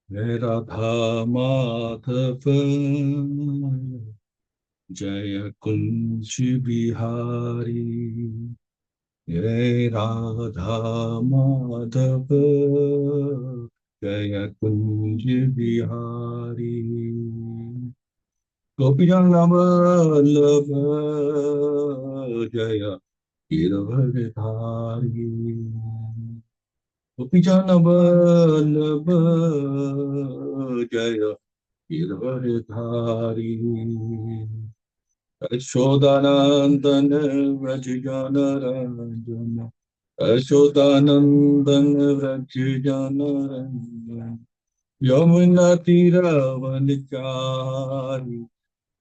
Jai Radha Madhava Jaya Kunj Bihari Jai Radha Madhava Jaya Kunj Bihari Gopijana Vallabha Jaya Giravardhari Gopijana Vallabha Jaya Giravardhari Yashodanandan Vrajjana Ranjana Yashodanandan Vrajjana Ranjana Yamuna Tiravanchari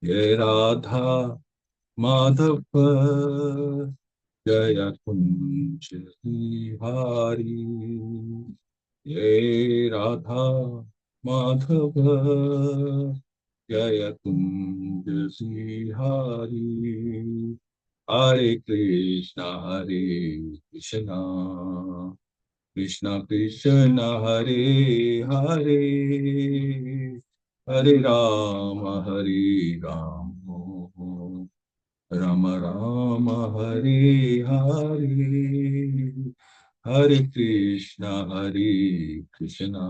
Ye Radha Madhava Jaya Kunj Bihari Ye Radha Madhava Jaya Kunj Bihari Hare Krishna Krishna Krishna Hare Hare Hare Rama Rama Rama Hare Hare Hare Krishna Krishna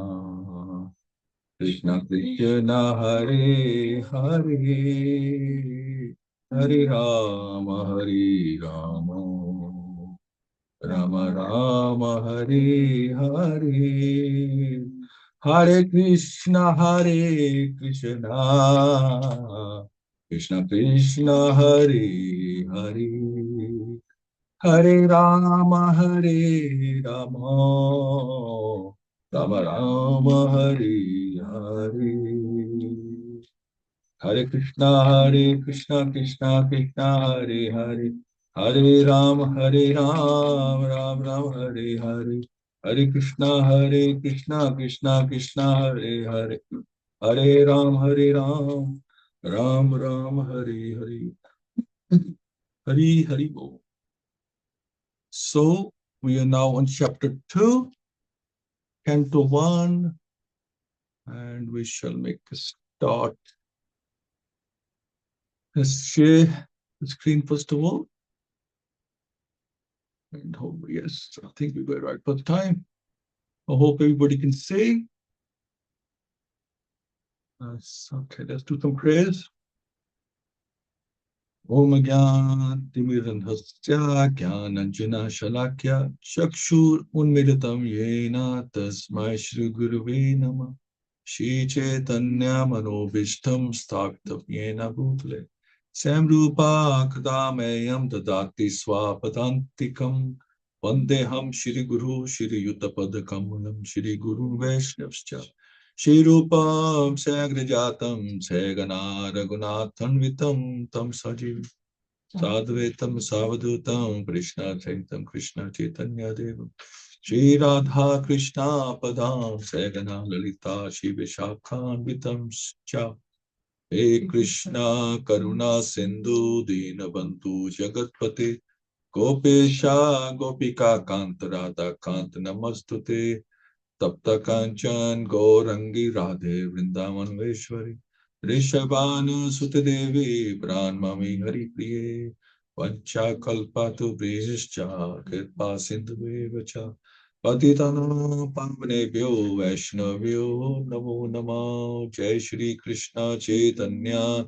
Krishna Hare Hare Hare Rama Rama Rama Hare Hare Hare Krishna Krishna Krishna Hare Hare Hare Rama Rama Rama Hare Hare Hare Krishna Krishna Krishna Hare Hare Hare Ram Ram Ram Hare Hare Hare Krishna Krishna Hare Hare Hare Ram Ram Ram Hare Hare Hari Hari Bo. So we are now on chapter 2, Canto 1, and we shall make a start. Let's share the screen first of all. And hope, yes, I think we were right for the time. I hope everybody can see. Okay, let's do some prayers. Om Gyanatimirandhasya Gyananjana Shalakya Chakshur Unmilitam Yena Tasmai Shri Guruve Namah Shri Chaitanya Manobishtam Sthapitam Yena Bhutale Samrupa Kadameyam Dadati Swapadantikam Vandeham Shri Guru Shri Yuttapadakamulam Shri Guru Vaishnavscha Shri Rupam Sagrajatam Sagana Raghunathanvitam Tam Sajiv Sadhvetam Savadutam Krishna Chaitam Krishna Chaitanya Devam Shri Radha Krishna Padam Sagana Lalita Shri Vishakhanvitam Cha He Krishna Karuna Sindhu Dinabantu Jagatpate Gopesha Gopika Kant Radha Kant Namastute Tapta Kanchan Gaurangi Radhe Vrindavan Veshwari Rishabhanu Sutadevi Brahmami Hari Priye Vancha Kalpatu Brihishcha Kirpa Sindhu Vacha Patitano Pavnebhyo Vaishnavyo Namo Nama Jai Shri Krishna Chaitanya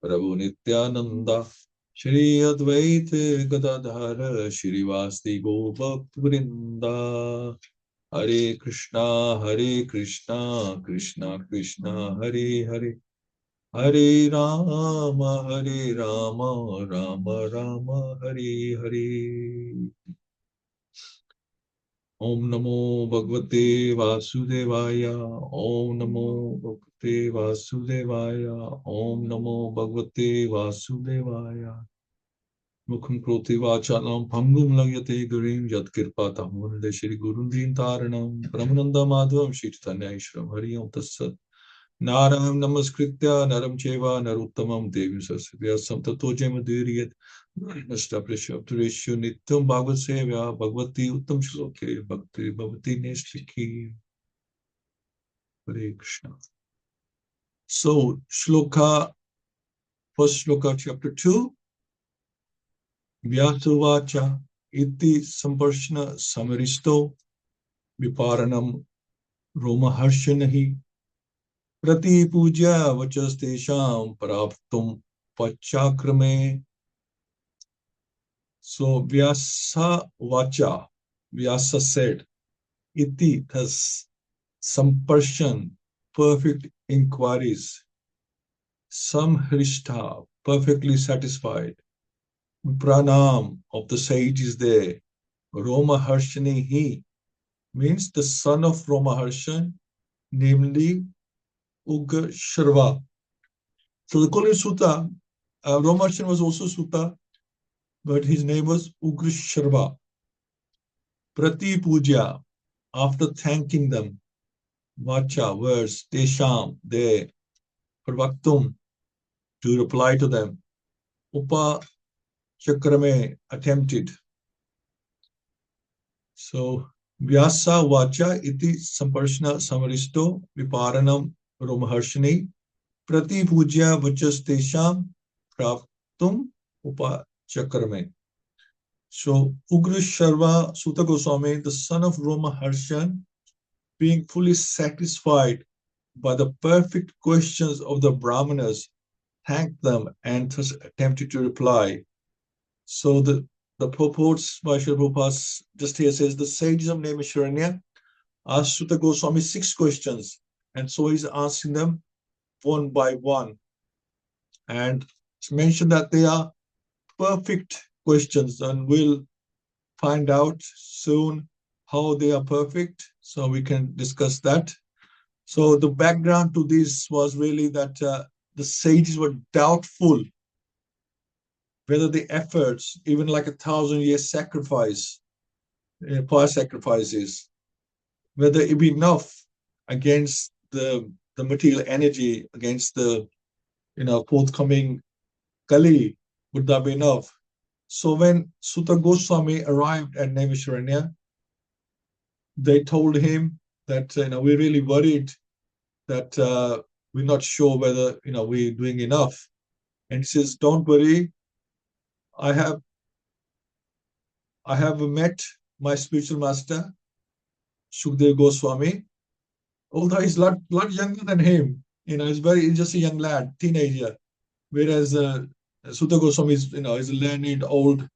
Prabhu Nityananda Shri Advaita Gadadhara Shri Vasti Go Bhakta Vrinda Hare Krishna, Krishna Krishna, Hare Hare, Hare Rama, Rama Rama, Hare Hare. Om Namo Bhagavate Vasudevaya, Om Namo Bhagavate Vasudevaya, Om Namo Bhagavate Vasudevaya. Mukham Kroti Vachalam Pangum Lagyate Gurim Yat Kirpa Tamunde Shri Gurundin Taranam Brahmananda Madhvam Shri Chaitanya Ishram Hari Om Tassat Naram Namaskritya Naram Cheva Naruttamam Devim Saraswatya Samtato Jemadiriyat Establish up to ratio Nityam Bhagavad-Sevayā Bhagavati Uttam Shloke Bhakti Bhavati Nestiki Hare Krishna. So, first shloka, chapter 2. Vyasuvacha iti samparshna samaristo viparanam romaharshanahi prati puja vachastesham praptum pachakrame. So Vyasa Vacha, Vyasa said, iti, thus, samparshan, perfect inquiries, samhrishta, perfectly satisfied, pranam, of the sage is there, Roma Harshani, he, means the son of Roma Harshan, namely Uga Sharva. So the Kali Sutta, Roma Harshan was also Sutta, but his name was Ugra Sharva. Prati Puja, after thanking them, Vacha, words, Tesham, they, Pravaktum, to reply to them, Upa Chakrame, attempted. So, Vyasa Vacha iti samparshna samaristo viparanam romaharshini prati puja vachas tesham pravtum upa chakrame. So, Ugra Sharva Sutta Goswami, the son of Roma Harshan, being fully satisfied by the perfect questions of the Brahmanas, thanked them and thus attempted to reply. So the purports by Srila Prabhupada just here says, the sages of Naimisharanya asked Sutta Goswami 6 questions, and so he's asking them one by one. And it's mentioned that they are perfect questions, and we'll find out soon how they are perfect, so we can discuss that. So the background to this was really that the sages were doubtful whether the efforts, even like 1,000-year sacrifice, fire sacrifices, whether it be enough against the material energy, against the forthcoming Kali, would that be enough? So when Sutta Goswami arrived at Naimisharanya, they told him that we're really worried that we're not sure whether we're doing enough. And he says, don't worry, I have met my spiritual master, Shukdev Goswami, although he's a lot younger than him. He's just a young lad, teenager. Whereas Sutta Goswami is a learned old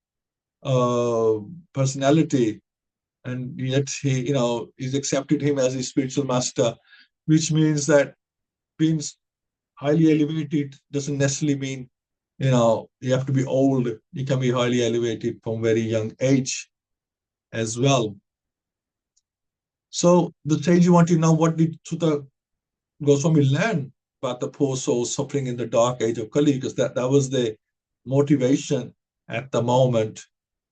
personality, and yet he's accepted him as his spiritual master, which means that being highly elevated doesn't necessarily mean you have to be old. You can be highly elevated from very young age as well. So the sage want to know, what did Sutta Goswami learn about the poor souls suffering in the dark age of Kali, because that was the motivation at the moment,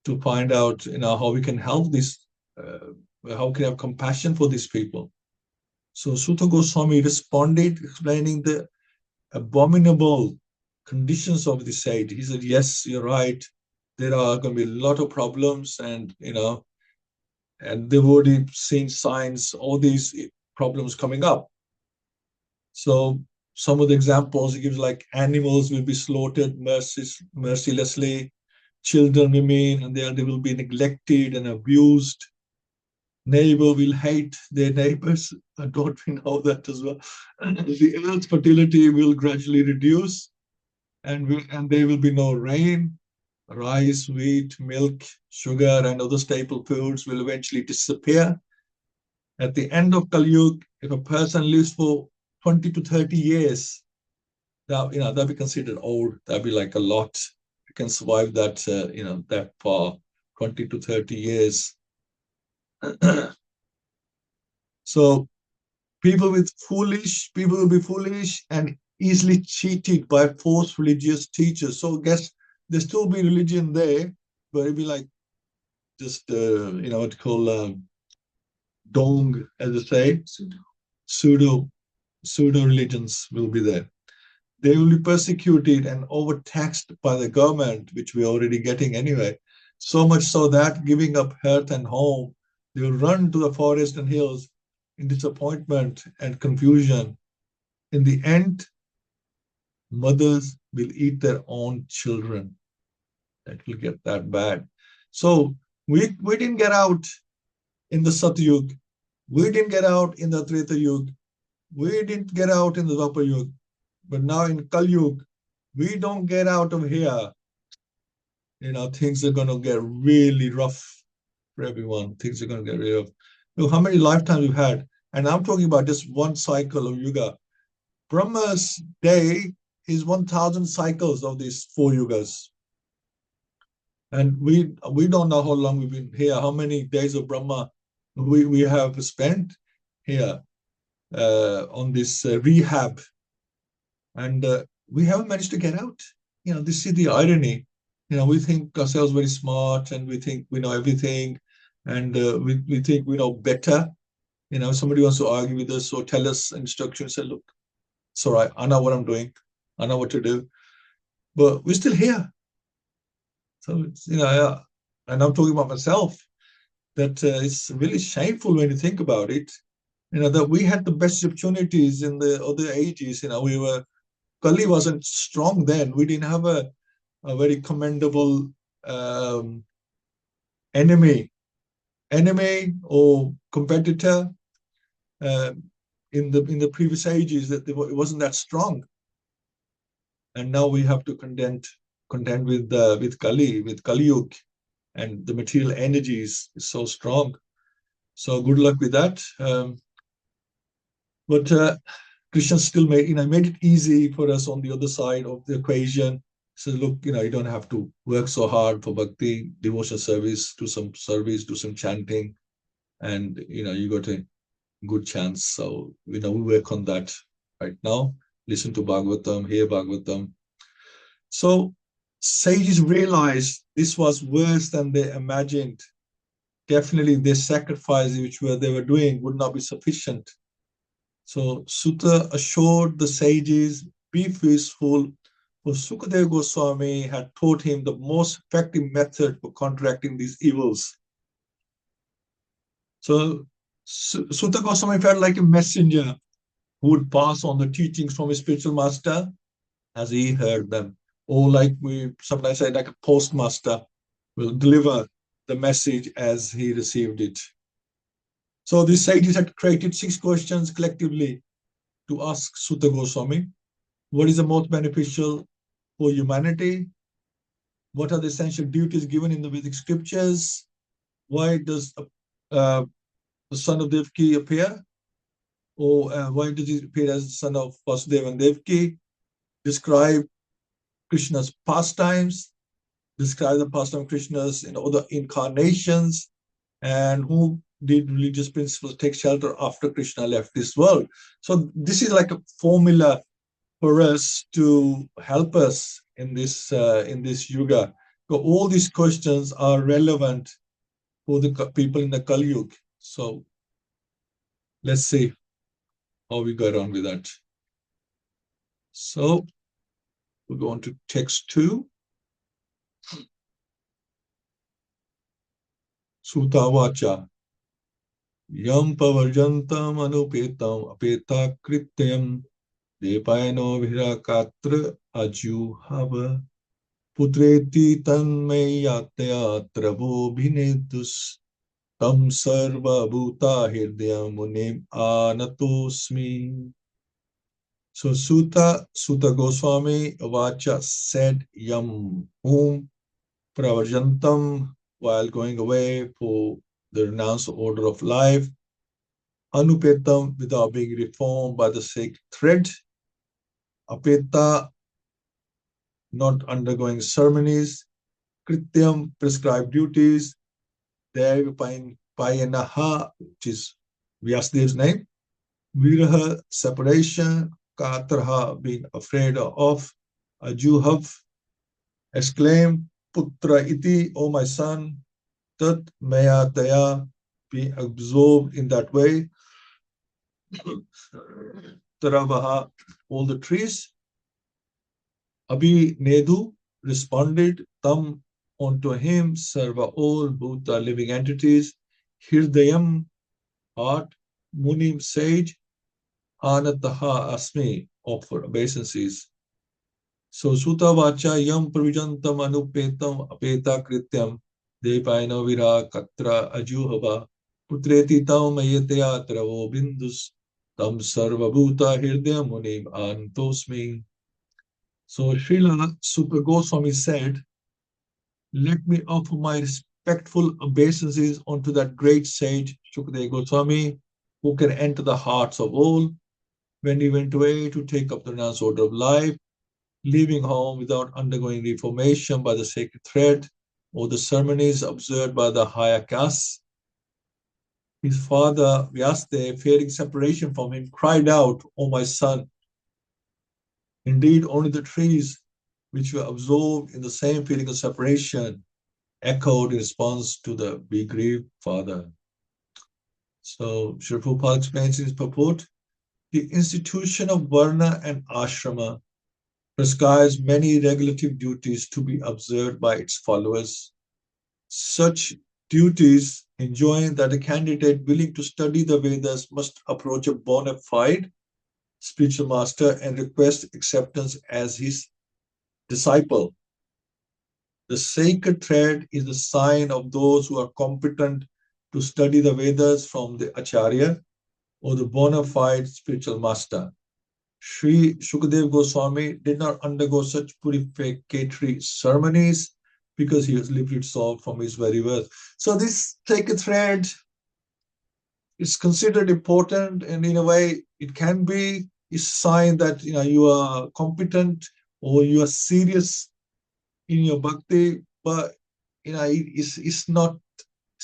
to find out how we can help this, how we can have compassion for these people. So Sutta Goswami responded, explaining the abominable conditions of the sage. He said, yes, you're right, there are going to be a lot of problems, and and they've already seen signs, all these problems coming up. So some of the examples he gives, like animals will be slaughtered mercilessly, children remain, and they will be neglected and abused. Neighbor will hate their neighbors. Don't we know that as well? The earth's fertility will gradually reduce, and there will be no rain. Rice, wheat, milk, sugar, and other staple foods will eventually disappear. At the end of Kali Yuga, if a person lives for 20 to 30 years, that'd be considered old. That'd be like a lot. You can survive that, that far, 20 to 30 years. So people will be foolish and easily cheated by false religious teachers. So I guess there'll still be religion there, but it'll be like just what's called dong, as they say, pseudo religions will be there. They will be persecuted and overtaxed by the government, which we're already getting anyway. So much so that, giving up hearth and home, they will run to the forest and hills in disappointment and confusion. In the end, mothers will eat their own children. That will get that bad. So we didn't get out in the Satyug. We didn't get out in the Treta Yuga. We didn't get out in the Dwapar Yuga. But now in Kali Yuga, we don't get out of here. Things are going to get really rough for everyone. Things are going to get really rough. Look, how many lifetimes we've had. And I'm talking about just one cycle of yuga. Brahma's day is 1,000 cycles of these 4 yugas. And we don't know how long we've been here, how many days of Brahma we have spent here on this rehab. And we haven't managed to get out. This is the irony. We think ourselves very smart and we think we know everything and we think we know better. Somebody wants to argue with us or tell us instructions, say, look, it's all right, I know what I'm doing, I know what to do, but we're still here. So, and I'm talking about myself, that it's really shameful when you think about it, that we had the best opportunities in the other ages. Kali wasn't strong then. We didn't have a very commendable enemy or competitor in the previous ages, that it wasn't that strong. And now we have to contend with Kali Yuga, and the material energies is so strong. So good luck with that. But Krishna still made it easy for us on the other side of the equation. So look, you don't have to work so hard for bhakti, devotional service, do some chanting, and you got a good chance. So we work on that right now. Listen to Bhagavatam, hear Bhagavatam. So sages realized this was worse than they imagined. Definitely their sacrifices which they were doing would not be sufficient. So Sutta assured the sages, be peaceful, for Sukadeva Goswami had taught him the most effective method for counteracting these evils. So Sutta Goswami felt like a messenger who would pass on the teachings from his spiritual master as he heard them. Or like we sometimes say, like a postmaster will deliver the message as he received it. So these sages had created 6 questions collectively to ask Sutta Goswami. What is the most beneficial for humanity? What are the essential duties given in the Vedic scriptures? Why does the son of Devaki appear? Or why does he appear as the son of Vasudeva and Devaki? Describe Krishna's pastimes. Describe the pastime of Krishna's in other incarnations. And who did religious principles take shelter after Krishna left this world? So this is like a formula for us to help us in this yuga. So all these questions are relevant for the people in the Kali Yuga. So let's see how we go on with that. So we'll go on to text 2. Sutavacha. Yam pavarjantam anupetam apeta krityam depaino virakatra ajuhava putreti tanmeyatya travo bhinetus tam sarva bhuta hirdayam munim anatosmi. So Sutta Goswami Vacha said, Yam, whom pravarjantam, while going away for the renounced order of life, anupetam, without being reformed by the sacred thread, apeta, not undergoing ceremonies, krityam, prescribed duties, devapayanaha, which is Vyasadev's name, viraha, separation, katraha, being afraid of, ajuhav, exclaimed, putra iti, O my son, tat maya daya, being absorbed in that way, taravaha, all the trees, abhi nedu, responded, tam, onto him, sarva, all bhuta, living entities, hirdayam, heart, Munim sage, Anataha Asmi, offer obeisances. So Sutta Vacha Yam Pravijantam Anupetam Apeta Krityam Depaino Vira Katra Ajuhava Putreti Tam Mayetea Travo Bindus Tam Sarvabhuta Hirdya Munim Antosmi. So Srila Super Goswami said, let me offer my respectful obeisances unto that great sage Shukadeva Goswami, who can enter the hearts of all, when he went away to take up the renounced order of life, leaving home without undergoing reformation by the sacred thread or the ceremonies observed by the higher castes. His father, Vyasadeva, fearing separation from him, cried out, O my son, indeed only the trees which were absorbed in the same feeling of separation echoed in response to the bereaved father. So Srila Prabhupada explains in his purport, the institution of Varna and Ashrama prescribes many regulative duties to be observed by its followers. Such duties enjoin that a candidate willing to study the Vedas must approach a bona fide spiritual master and request acceptance as his disciple. The sacred thread is the sign of those who are competent to study the Vedas from the Acharya or the bona fide spiritual master. Sri Shukadeva Goswami did not undergo such purificatory ceremonies because he was liberated soul from his very birth. So this sacred thread is considered important, and in a way it can be a sign that you are competent or you are serious in your bhakti, but it's not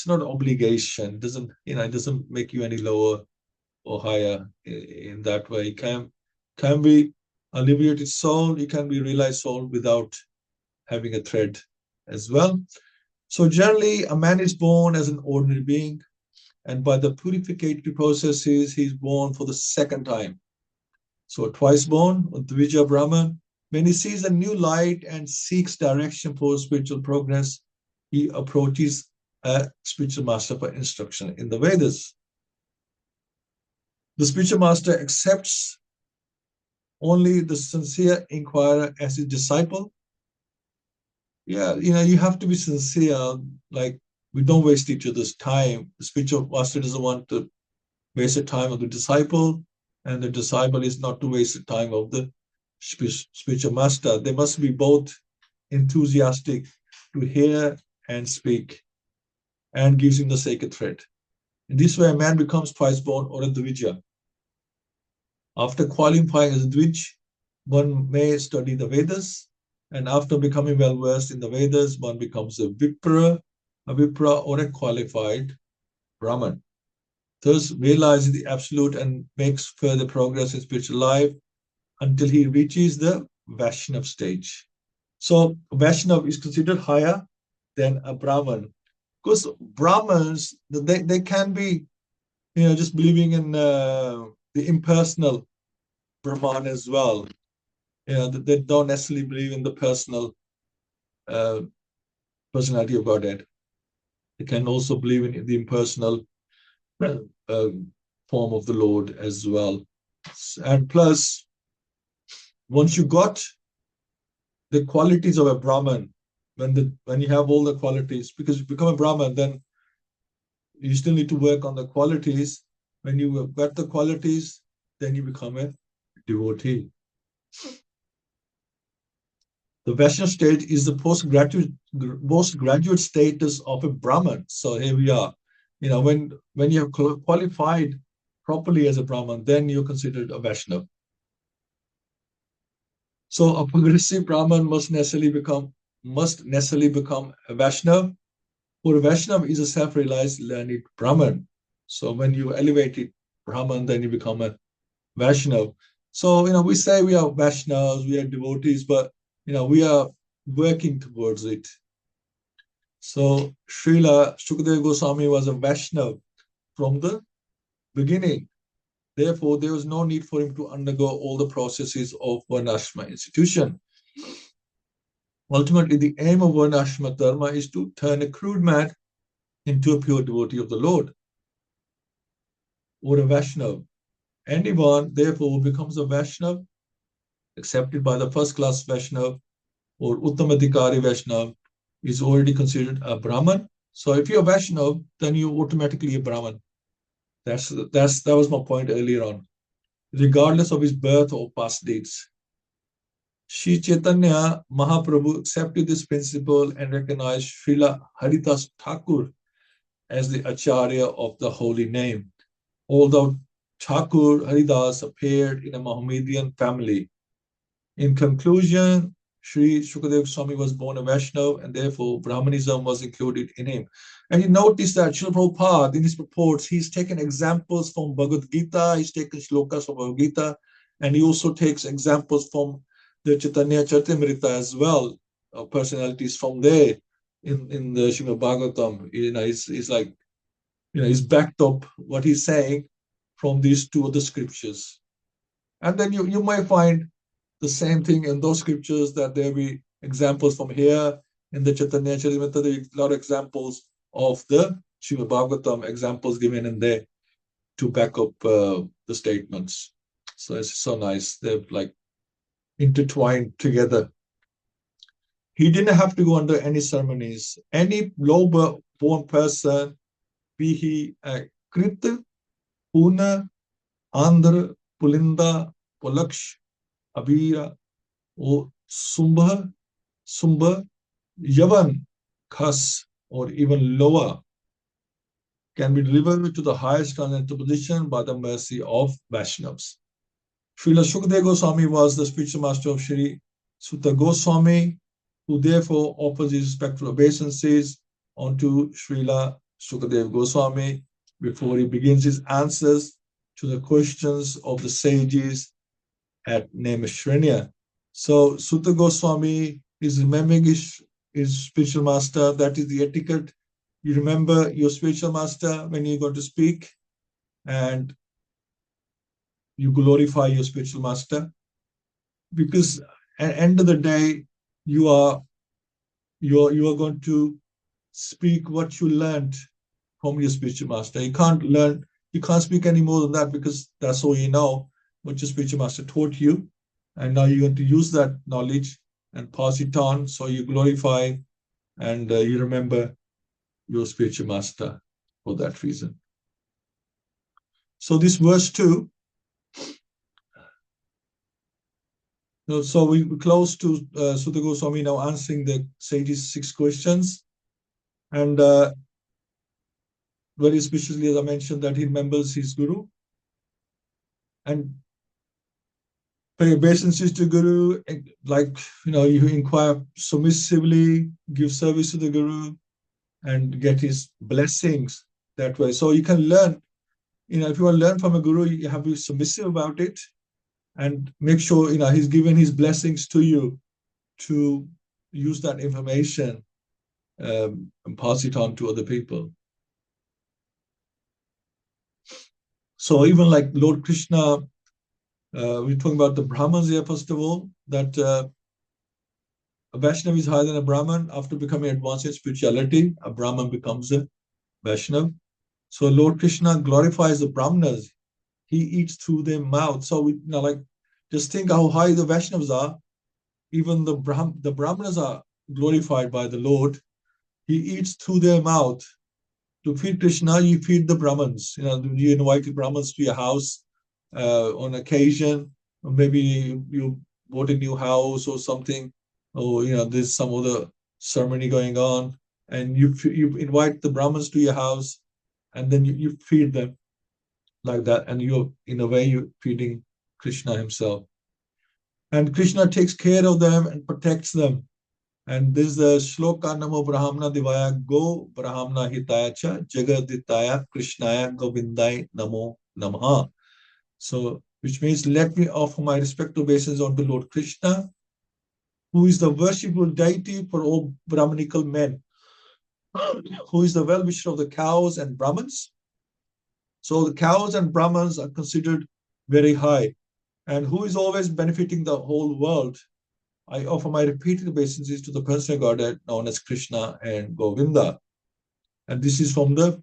obligation. It doesn't make you any lower or higher in that way. It can be a liberated soul, you can be a realized soul without having a thread as well. So generally, a man is born as an ordinary being, and by the purificatory processes, he's born for the second time. So twice born, Dvija Brahman, when he sees a new light and seeks direction for spiritual progress, he approaches a spiritual master for instruction in the Vedas. The spiritual master accepts only the sincere inquirer as his disciple. Yeah, you have to be sincere. Like, we don't waste each other's time. The spiritual master doesn't want to waste the time of the disciple, and the disciple is not to waste the time of the spiritual master. They must be both enthusiastic to hear and speak, and gives him the sacred thread. In this way, a man becomes twice born or a Dvija. After qualifying as a Dvij, one may study the Vedas, and after becoming well versed in the Vedas, one becomes a Vipra or a qualified Brahman. Thus realizes the absolute and makes further progress in spiritual life until he reaches the Vaishnav stage. So Vaishnav is considered higher than a Brahman, because Brahmans, they can be just believing in the impersonal Brahman as well. They don't necessarily believe in the personality of Godhead. They can also believe in the impersonal form of the Lord as well. And plus, once you got the qualities of a Brahman, when you have all the qualities, because you become a Brahman, then you still need to work on the qualities. When you have got the qualities, then you become a devotee. The Vaishnava stage is the postgraduate status of a Brahman. So here we are. When you have qualified properly as a Brahman, then you're considered a Vaishnava. So a progressive Brahman must necessarily become a Vaishnava. For a Vaishnava is a self-realized learned Brahman. So when you elevate it Brahman, then you become a Vaishnava. So we say we are Vaishnavas, we are devotees, but we are working towards it. So Srila Shukadeva Goswami was a Vaishnava from the beginning. Therefore, there was no need for him to undergo all the processes of Varnashrama institution. Ultimately, the aim of Varnashrama Dharma is to turn a crude man into a pure devotee of the Lord. or a Vaishnav. Anyone, therefore, who becomes a Vaishnav, accepted by the first class Vaishnav or Uttamadhikari Vaishnav, is already considered a Brahman. So if you're a Vaishnav, then you're automatically a Brahman. That was my point earlier on. Regardless of his birth or past deeds. Sri Chaitanya Mahaprabhu accepted this principle and recognized Srila Haridas Thakur as the Acharya of the holy name. Although Thakur Haridas appeared in a Mohammedan family. In conclusion, Sri Shukadev Swami was born a Vaishnav and therefore Brahmanism was included in him. And you notice that Srila Prabhupada, in his purports, he's taken examples from Bhagavad-Gita, he's taken shlokas from Bhagavad-Gita, and he also takes examples from the Chaitanya Charitamrita as well, personalities from there in the Srimad Bhagavatam. He's like, he's backed up what he's saying from these two other scriptures. And then you might find the same thing in those scriptures, that there be examples from here in the Chaitanya Charitamrita. There are a lot of examples of the Srimad Bhagavatam, examples given in there to back up the statements. So it's so nice. They're like intertwined together. He didn't have to go under any ceremonies. Any low-born person, be he a Krit, Puna, Andhra, Pulinda, Polaksh, Abira, or Sumba, Yavan, Khas, or even lower, can be delivered to the highest transcendental position by the mercy of Vaishnavas. Srila Shukadev Goswami was the spiritual master of Sri Sutta Goswami, who therefore offers his respectful obeisances unto Srila Shukadev Goswami before he begins his answers to the questions of the sages at Naimishranya. So Sutta Goswami is remembering his spiritual master. That is the etiquette. You remember your spiritual master when you're going to speak, and you glorify your spiritual master, because at the end of the day, you are going to speak what you learned from your spiritual master. You can't speak any more than that, because that's all you know, what your spiritual master taught you. And now you're going to use that knowledge and pass it on. So you glorify and you remember your spiritual master for that reason. So this verse 2, so we close to Sutta Goswami now answering the sages' 6 questions. And very especially, as I mentioned, that he remembers his Guru and pay obeisances to Guru, like, you inquire submissively, give service to the Guru, and get his blessings that way. So you can learn, if you want to learn from a Guru, you have to be submissive about it and make sure, he's given his blessings to you to use that information and pass it on to other people. So even like Lord Krishna, we're talking about the Brahmins here, first of all, that a Vaishnava is higher than a Brahman. After becoming advanced in spirituality, a Brahman becomes a Vaishnava. So Lord Krishna glorifies the Brahmanas. He eats through their mouth. So just think how high the Vaishnavas are. Even the Brahmanas are glorified by the Lord. He eats through their mouth. To feed Krishna, you feed the Brahmins. You invite the Brahmins to your house on occasion. Or maybe you bought a new house or something. Or there's some other ceremony going on, and you invite the Brahmins to your house, and then you feed them like that, and you're feeding Krishna himself. And Krishna takes care of them and protects them. And this is the shloka namo brahmana divaya go brahmana hitaya cha jagaditaya krishnaya govindai namo namaha. So, which means, let me offer my respectful obeisance unto Lord Krishna, who is the worshipful deity for all Brahmanical men, who is the well-wisher of the cows and Brahmins. So the cows and Brahmins are considered very high, and who is always benefiting the whole world. I offer my repeated obeisances to the personal Godhead known as Krishna and Govinda. And this is from the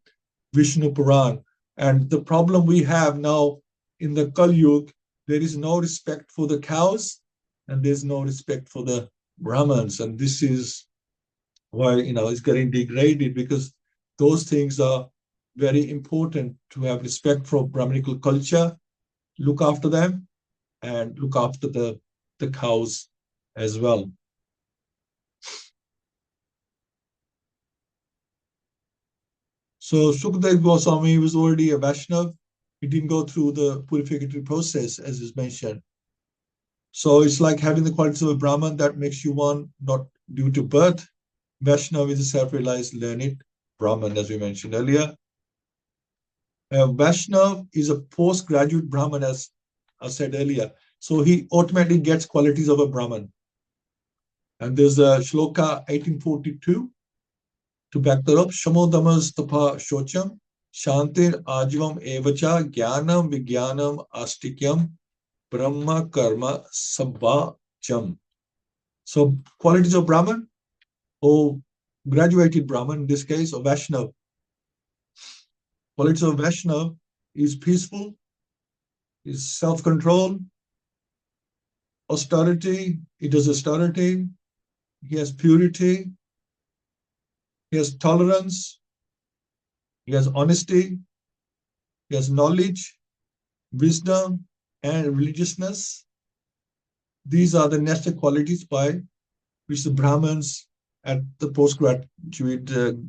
Vishnu Puran. And the problem we have now in the Kali Yuga, there is no respect for the cows and there's no respect for the Brahmins. And this is why, it's getting degraded, because those things are very important to have respect for Brahminical culture, look after them, and look after the cows as well. So Sukadeva Goswami was already a Vaishnav. He didn't go through the purificatory process, as is mentioned. So it's like having the qualities of a Brahman that makes you one, not due to birth. Vaishnav is a self-realized, learned Brahman, as we mentioned earlier. Vaishnav is a postgraduate Brahman, as I said earlier. So he automatically gets qualities of a Brahman. And there's a shloka 1842 to back that up. Shamodamas tapa shocham shantir ajivam evacha jnanam vijnanam astikyam brahma karma sabbajam. So qualities of Brahman, or graduated Brahman in this case, or Vaishnav. Qualities of Vaishnav is peaceful, is self-control, austerity, he does austerity, he has purity, he has tolerance, he has honesty, he has knowledge, wisdom, and religiousness. These are the necessary qualities by which the Brahmins at the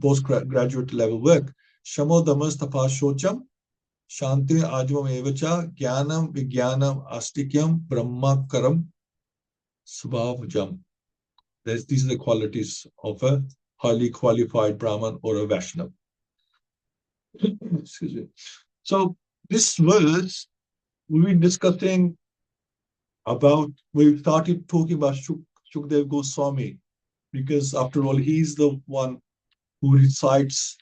postgraduate level work. Shamo damas tapa shocham shanti ajvam evacha jnanam vijnanam astikyam brahma karam subhavajam. These are the qualities of a highly qualified Brahman or a Vaishnava. Excuse me. So this verse we'll be discussing about, we started talking about Shukadeva Goswami, because after all, he's the one who recites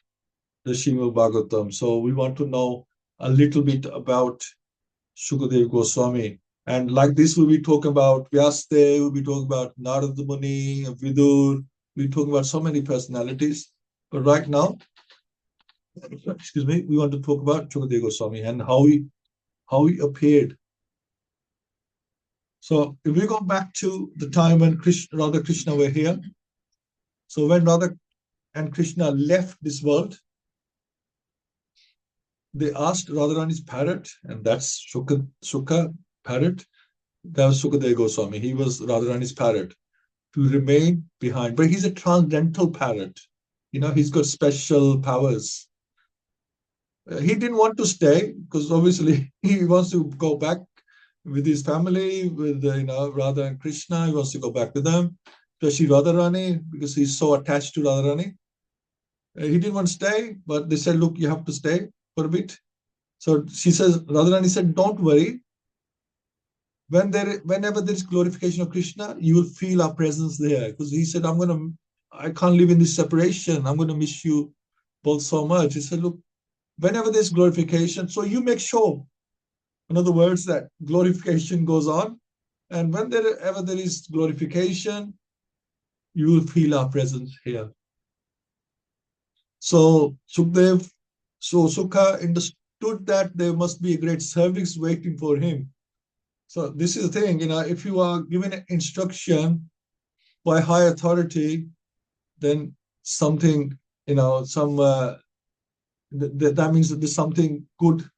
the Srimad Bhagavatam. So we want to know a little bit about Shukadeva Goswami. And like this, we'll be talking about Vyasdev, we'll be talking about Narada Muni, Vidur, we'll be talking about so many personalities. But right now, excuse me, we want to talk about Shukadeva Goswami and how he appeared. So if we go back to the time when Radha Krishna were here, so when Radha and Krishna left this world, they asked Radharani's parrot, and that's Sukha parrot. That was Shukadeva Goswami. He was Radharani's parrot, to remain behind. But he's a transcendental parrot. He's got special powers. He didn't want to stay because obviously he wants to go back with his family, with Radha and Krishna. He wants to go back with them, especially Radharani, because he's so attached to Radharani. He didn't want to stay, but they said, look, you have to stay for a bit. So Radharani said, don't worry. Whenever there is glorification of Krishna, you will feel our presence there. Because he said, I can't live in this separation. I'm going to miss you both so much. He said, look, whenever there's glorification, so you make sure, in other words, that glorification goes on. And whenever there is glorification, you will feel our presence here. So Sukha understood that there must be a great service waiting for him. So this is the thing, if you are given an instruction by high authority, then something, that means that there's something good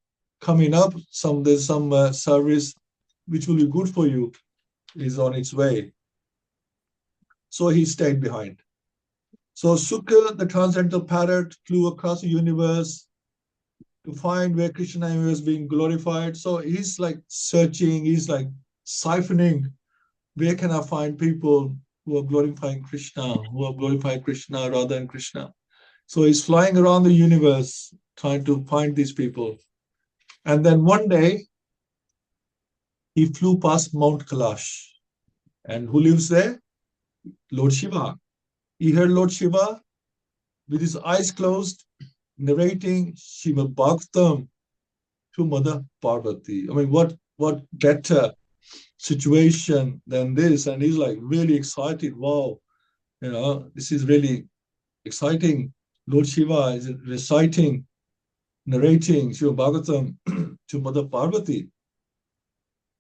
coming up. There's some service which will be good for you is on its way. So he stayed behind. So Sukha, the transcendental parrot, flew across the universe to find where Krishna was being glorified. So he's like searching, he's like siphoning, where can I find people who are glorifying Krishna, Radha and Krishna. So he's flying around the universe trying to find these people. And then one day, he flew past Mount Kailash. And who lives there? Lord Shiva. He heard Lord Shiva with his eyes closed, narrating Srimad Bhagavatam to Mother Parvati. I mean, what better situation than this? And he's like really excited. Wow, this is really exciting. Lord Shiva is reciting narrating Srimad Bhagavatam to Mother Parvati.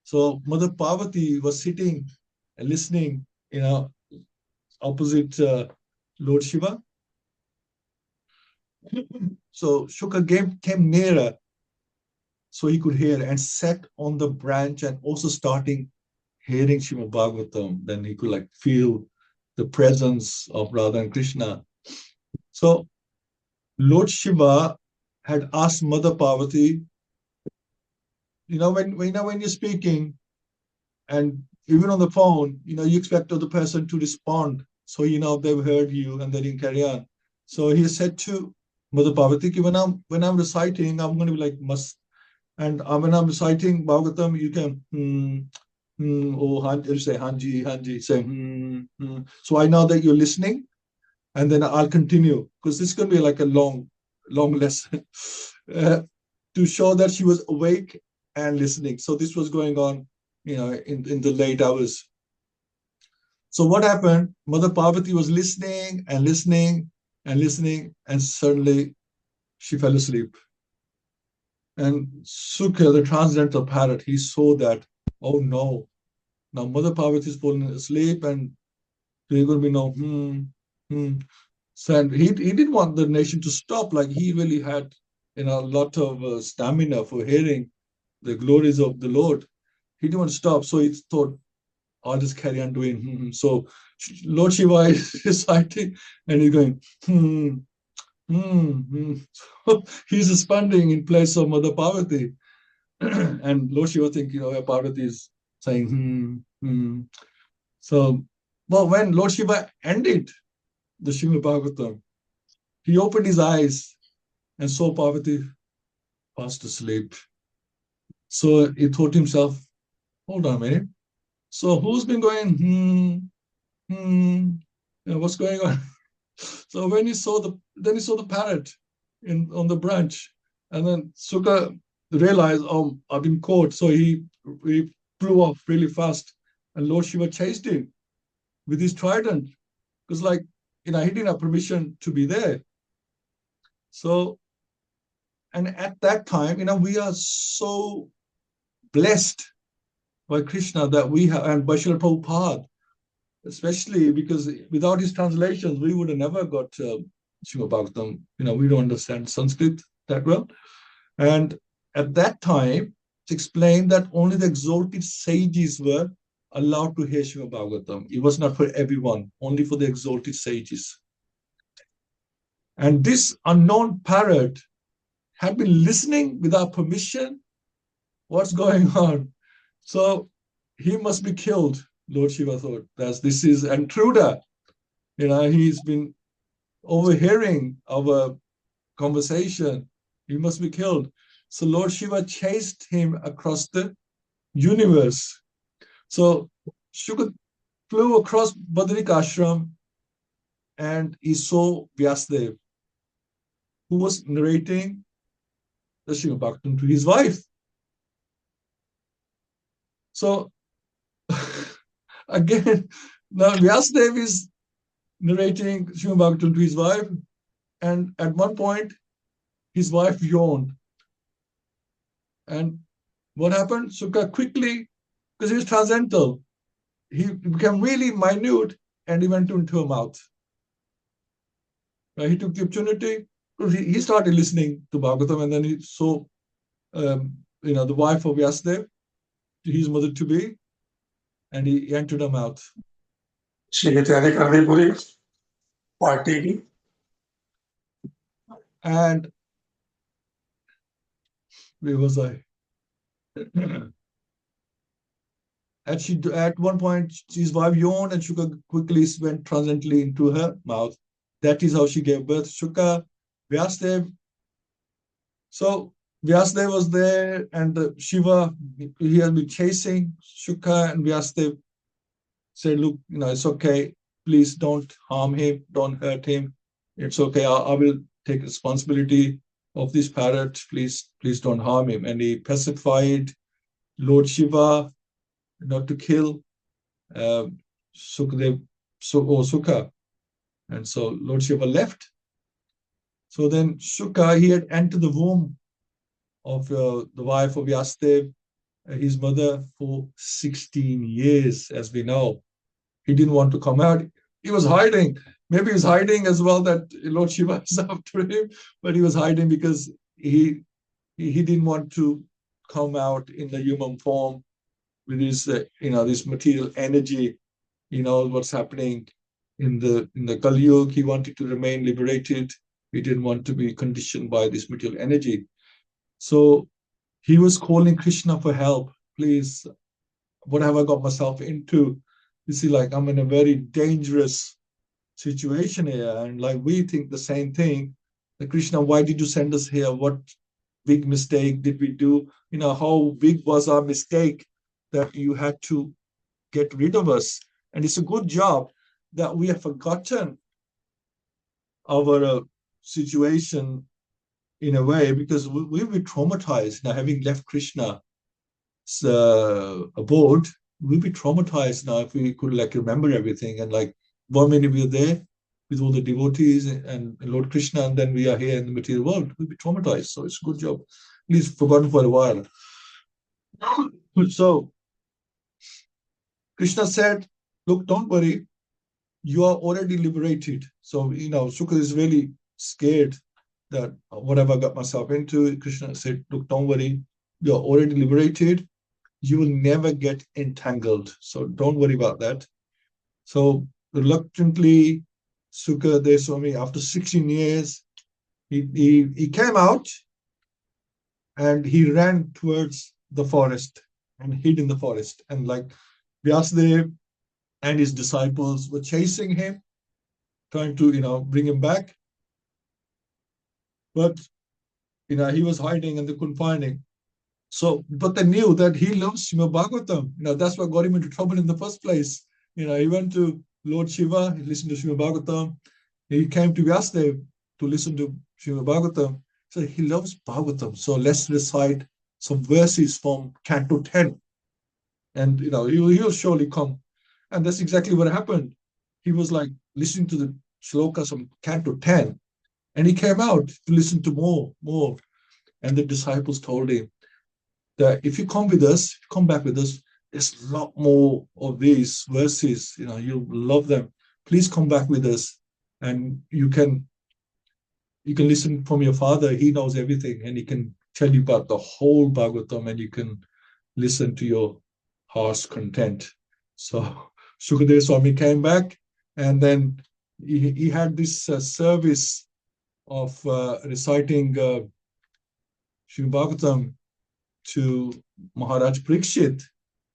So Mother Parvati was sitting and listening, opposite Lord Shiva. So Shuka came nearer so he could hear and sat on the branch and also starting hearing Srimad Bhagavatam. Then he could feel the presence of Radha and Krishna. So Lord Shiva had asked Mother Parvati, when you're speaking and even on the phone, you expect the person to respond. So, they've heard you and then you carry on. So he said to Mother Parvati, when I'm reciting, I'm going to be like must. And when I'm reciting Bhagavatam, you can, you say Hanji, Hanji, say, So I know that you're listening, and then I'll continue because this is going to be like a long lesson to show that she was awake and listening. So this was going on, in the late hours. So what happened? Mother Parvati was listening and listening and listening, and suddenly she fell asleep. And Sukha, the transcendental parrot, he saw that, oh no, now Mother Parvati is falling asleep and there's going to be no, So he didn't want the nation to stop. Like he really had, a lot of stamina for hearing the glories of the Lord. He didn't want to stop. So he thought, I'll just carry on doing. So Lord Shiva is reciting and he's going, So he's responding in place of Mother Parvati. And Lord Shiva thinking, Parvati is saying, So, well, when Lord Shiva ended the Srimad Bhagavatam, he opened his eyes and saw Parvati fast asleep. So he thought to himself, hold on a minute. So who's been going, what's going on? So when he saw the parrot on the branch, and then Sukha realized, oh, I've been caught. So he flew off really fast, and Lord Shiva chased him with his trident because, he didn't have permission to be there. So, and at that time, we are so blessed by Krishna that we have, and by Srila Prabhupada, especially because without his translations, we would have never got Srimad Bhagavatam. We don't understand Sanskrit that well. And at that time, it's explained that only the exalted sages were allowed to hear Srimad Bhagavatam. It was not for everyone, only for the exalted sages. And this unknown parrot had been listening without permission. What's going on? So he must be killed, Lord Shiva thought. This is an intruder. He's been overhearing our conversation. He must be killed. So Lord Shiva chased him across the universe. So Shuka flew across Badrika Ashram and he saw Vyasadeva, who was narrating the Srimad Bhagavatam to his wife. So again, now Vyasadeva is narrating Srimad Bhagavatam to his wife, and at one point, his wife yawned. And what happened? Sukha quickly, because he was transcendental, he became really minute and he went into her mouth. He took the opportunity, he started listening to Bhagavatam, and then he saw, the wife of Vyasadeva, his mother-to-be, and he entered her mouth. And where was I? At one point, his wife yawned and Shuka quickly went transcendently into her mouth. That is how she gave birth. Shuka, Vyasadeva. So Vyasadeva was there, and Shiva, he had been chasing Shuka, and Vyasadeva said, look, it's okay. Please don't harm him. Don't hurt him. It's okay. I will take responsibility of this parrot. Please don't harm him. And he pacified Lord Shiva not to kill Sukha. And so Lord Shiva left. So then Shuka, he had entered the womb of the wife of Vyasadeva, his mother, for 16 years, as we know. He didn't want to come out. He was hiding. Maybe he was hiding as well that Lord Shiva is after him, but he was hiding because he didn't want to come out in the human form with his this material energy. What's happening in the Kali Yuga. He wanted to remain liberated. He didn't want to be conditioned by this material energy. So he was calling Krishna for help. Please, what have I got myself into? You see, like, I'm in a very dangerous situation here. And like, we think the same thing. Like, Krishna, why did you send us here? What big mistake did we do? How big was our mistake that you had to get rid of us? And it's a good job that we have forgotten our situation in a way, because we'll be traumatized now, having left Krishna's abode. We'll be traumatized now if we could like remember everything, and like 1 minute we are there with all the devotees and Lord Krishna, and then we are here in the material world. We'll be traumatized. So it's a good job. At least forgotten for a while. So Krishna said, look, don't worry, you are already liberated. So, Sukha is really scared that whatever I got myself into. Krishna said, look, don't worry, you're already liberated. You will never get entangled. So don't worry about that. So reluctantly, Sukha Swami, after 16 years, he came out and he ran towards the forest and hid in the forest. And like Vyasadeva and his disciples were chasing him, trying to, bring him back. But, he was hiding and they couldn't find him. So, but they knew that he loves Srimad Bhagavatam. That's what got him into trouble in the first place. He went to Lord Shiva, he listened to Srimad Bhagavatam. He came to Vyasadeva to listen to Srimad Bhagavatam. So he loves Bhagavatam. So let's recite some verses from Canto 10. And, he'll surely come. And that's exactly what happened. He was like listening to the shlokas from Canto 10. And he came out to listen to more. And the disciples told him that if you come with us, come back with us, there's a lot more of these verses. You'll love them. Please come back with us. And you can listen from your father. He knows everything and he can tell you about the whole Bhagavatam and you can listen to your heart's content. So Sukadeva Swami came back and then he had this service of reciting Srimad Bhagavatam to Maharaj Parikshit.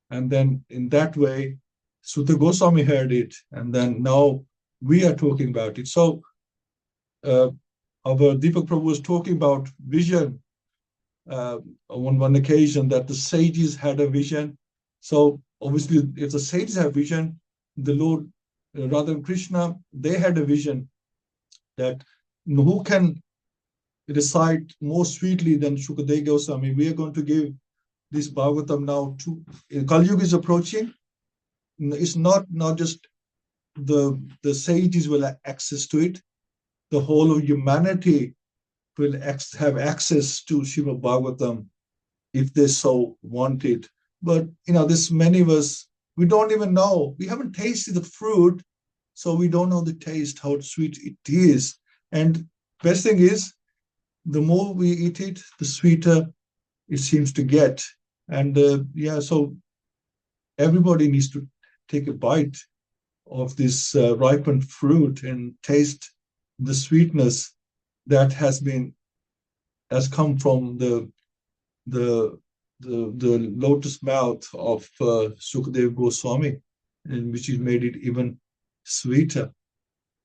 And then in that way, Sutta Goswami heard it. And then now we are talking about it. So our Deepak Prabhu was talking about vision on one occasion, that the sages had a vision. So obviously, if the sages have vision, the Lord, Radha and Krishna, they had a vision that who can recite more sweetly than Shukadeva Goswami. We are going to give this Bhagavatam now to Kali Yuga is approaching. It's not just the sages will have access to it. The whole of humanity will have access to Srimad Bhagavatam if they so want it. But there's many of us, we don't even know. We haven't tasted the fruit, so we don't know the taste, how sweet it is. And best thing is, the more we eat it, the sweeter it seems to get. And so everybody needs to take a bite of this ripened fruit and taste the sweetness that has come from the lotus mouth of Sukadeva Goswami, and which has made it even sweeter.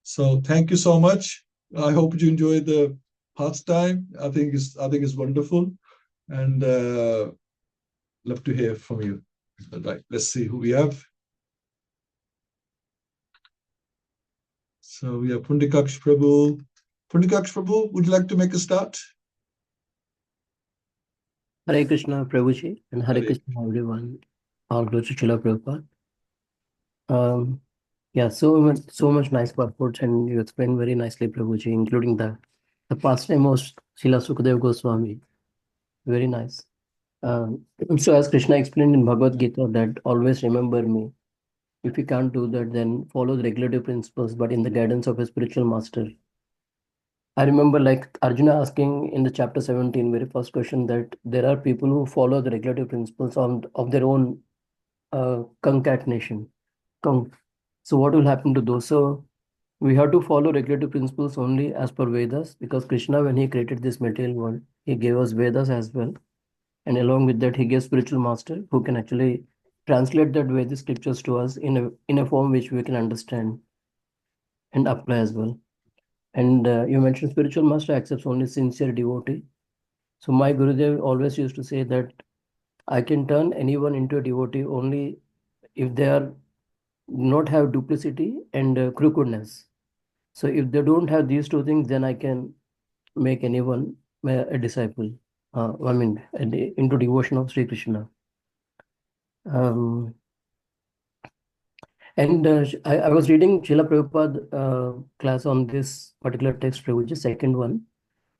So thank you so much. I hope you enjoyed the pastime. I think it's wonderful, and love to hear from you. Right, let's see who we have. So we have Pundikaksh Prabhu. Pundikaksh Prabhu, would you like to make a start? Hare Krishna, Prabhuji, and Hare Krishna, everyone. All glories to Srila Prabhupada. So much nice purports, and you explained very nicely, Prabhuji, including the The pastime of Srila Sukadeva Goswami. Very nice. So as Krishna explained in Bhagavad-Gita that always remember me. If you can't do that, then follow the regulative principles, but in the guidance of a spiritual master. I remember like Arjuna asking in the chapter 17, very first question, that there are people who follow the regulative principles of their own concatenation. So what will happen to those? So we have to follow regulative principles only as per Vedas, because Krishna, when he created this material world, he gave us Vedas as well. And along with that, he gave spiritual master who can actually translate that Vedic scriptures to us in a form which we can understand and apply as well. And you mentioned spiritual master accepts only sincere devotee. So my Gurudev always used to say that I can turn anyone into a devotee only if they are not have duplicity and crookedness. So if they don't have these two things, then I can make anyone a disciple. Into devotion of Sri Krishna. Um, and I was reading Srila Prabhupada class on this particular text, which is second one.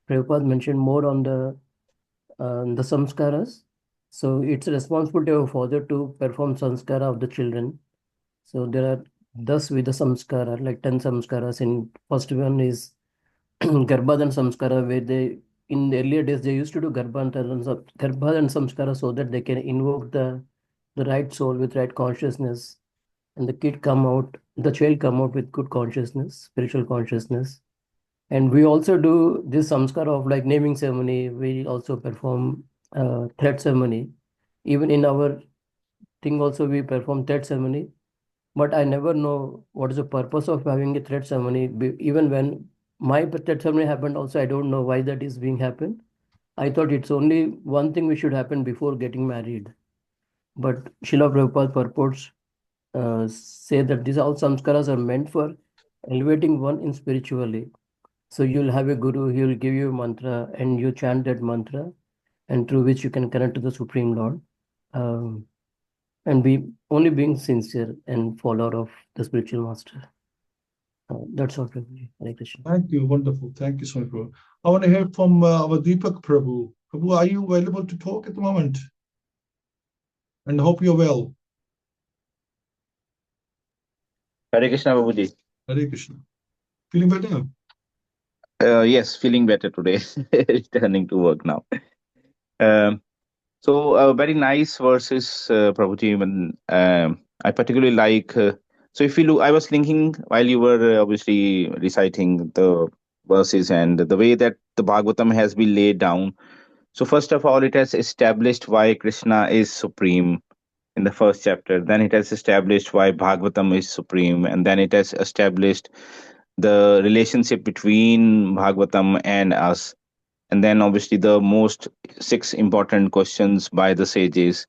Prabhupada mentioned more on the samskaras. So it's a responsibility of a father to perform samskara of the children. So there are thus with the samskara, like 10 samskaras. In first one is Garbhadan samskara, where they in the earlier days they used to do Garbhadan samskara so that they can invoke the right soul with right consciousness, and the child come out with good consciousness, spiritual consciousness. And we also do this samskara of like naming ceremony. We also perform thread ceremony. Even in our thing also we perform thread ceremony. But I never know what is the purpose of having a thread ceremony. Even when my thread ceremony happened also, I don't know why that is being happened. I thought it's only one thing which should happen before getting married. But Srila Prabhupada purports say that these all samskaras are meant for elevating one in spiritually. So you'll have a guru, he will give you a mantra and you chant that mantra, and through which you can connect to the Supreme Lord. Um, and be only being sincere and follower of the spiritual master. That's all, Prabhuji. Hare Krishna. Thank you. Wonderful. Thank you so much, Prabhu. I want to hear from our Deepak Prabhu. Prabhu, are you available to talk at the moment? And hope you're well. Hare Krishna, Babuji. Hare Krishna. Feeling better? Yes, feeling better today. Returning to work now. So very nice verses, Prabhuji. I particularly like. So if you look, I was thinking while you were obviously reciting the verses and the way that the Bhagavatam has been laid down. So first of all, it has established why Krishna is supreme in the first chapter. Then it has established why Bhagavatam is supreme, and then it has established the relationship between Bhagavatam and us, and then obviously the most six important questions by the sages.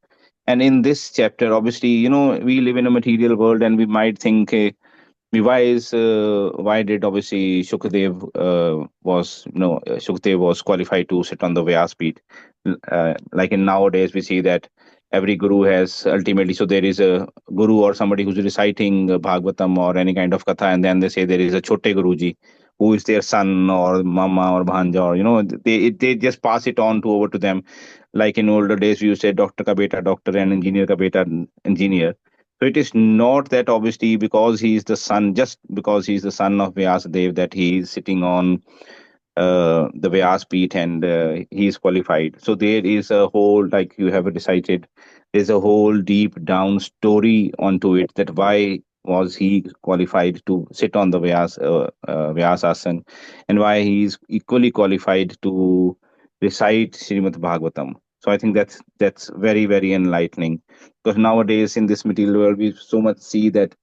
And in this chapter, obviously, we live in a material world, and we might think, why did obviously Shukadev was qualified to sit on the Vyas Peeth. Like in nowadays, we see that every guru has ultimately, so there is a guru or somebody who's reciting Bhagavatam or any kind of katha, and then they say there is a Chote Guruji who is their son or mama or bhanja, or they just pass it on to over to them. Like in older days, we used to say doctor ka beta doctor and engineer ka beta engineer. So it is not that obviously because he is the son, just because he is the son of Vyasadev, that he is sitting on the Vyas Peeth and he is qualified. So there is a whole, like you have recited, there's a whole deep down story onto it, that why was he qualified to sit on the Vyas Asan, and why he is equally qualified to recite Srimad Bhagavatam. So I think that's very, very enlightening, because nowadays in this material world we so much see that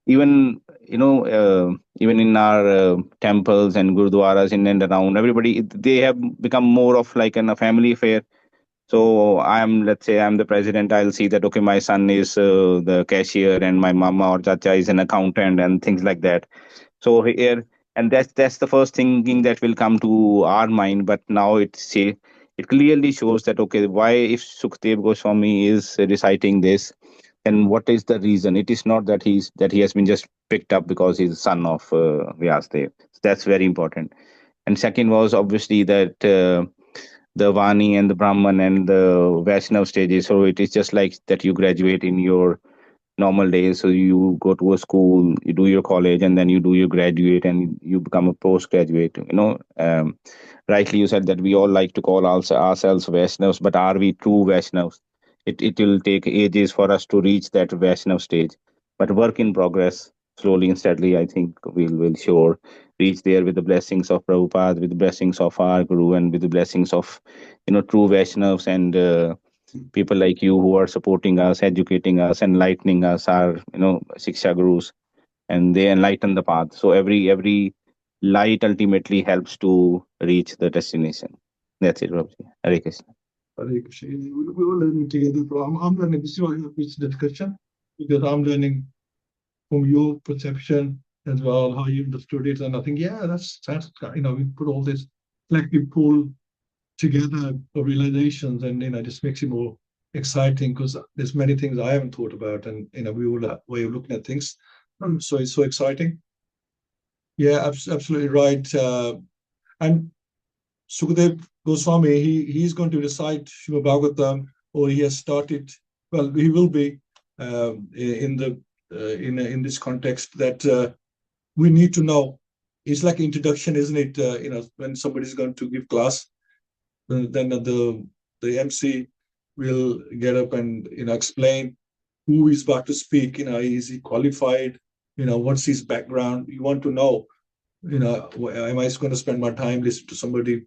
even even in our temples and gurudwaras in and around, everybody, they have become more of like a family affair. So let's say I'm the president, I'll see that okay, my son is the cashier and my mama or chacha is an accountant and things like that. So here, and that's the first thinking that will come to our mind. But now it clearly shows that okay, why, if Sukhdev Goswami is reciting this, and what is the reason? It is not that he has been just picked up because he's the son of Vyasdev. So that's very important. And second was obviously that the Vani and the Brahman and the Vaishnav stages. So it is just like that you graduate in your normal days. So you go to a school, you do your college, and then you do your graduate, and you become a postgraduate. Rightly you said that we all like to call ourselves Vaishnavas, but are we true Vaishnavas? It will take ages for us to reach that Vaishnav stage, but work in progress. Slowly and steadily, I think we'll sure reach there with the blessings of Prabhupada, with the blessings of our Guru, and with the blessings of true Vaishnavas and people like you who are supporting us, educating us, enlightening us, are Shiksha Gurus, and they enlighten the path. So every light ultimately helps to reach the destination. That's it, Prabhuji. Hare Krishna. Hare Krishna. We're all learning together, bro. I'm learning. This is why I have this discussion, because I'm learning from your perception as well, how you understood it. And I think, yeah, that's we put all this collective pool together of realizations, and it just makes it more exciting, because there's many things I haven't thought about, and we all have a way of looking at things. So it's so exciting. Yeah, absolutely right. And Sukadev Goswami, he's going to recite Srimad Bhagavatam, or he has started. Well, he will be in this context that we need to know. It's like introduction, isn't it? When somebody's going to give class, then the MC will get up and explain who is about to speak. Is he qualified? What's his background? You want to know. Am I going to spend my time listening to somebody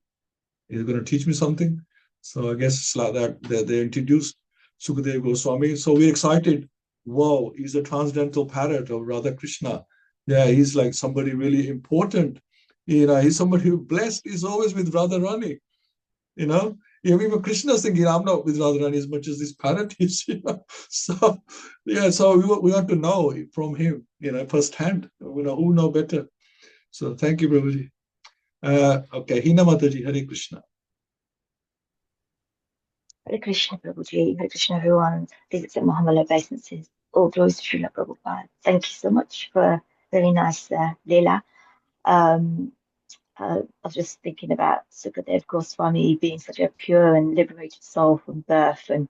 who's going to teach me something? So I guess it's like that. They introduced Sukadev Goswami. So we're excited. Wow, he's a transcendental parrot of Radha Krishna. Yeah, he's like somebody really important. He's somebody who blessed. He's always with Radharani. Even Krishna's thinking, I'm not with Radharani as much as this parrot is. So we want to know from him, firsthand. Who know better. So thank you, Prabhuji. Okay, Hina Mataji, Hare Krishna. Hare Krishna, Prabhuji. Hare Krishna, everyone. Please accept my humble obeisances. All glories to Srila Prabhupada. Thank you so much for a very nice Leela. I was just thinking about Sukadev Goswami being such a pure and liberated soul from birth, and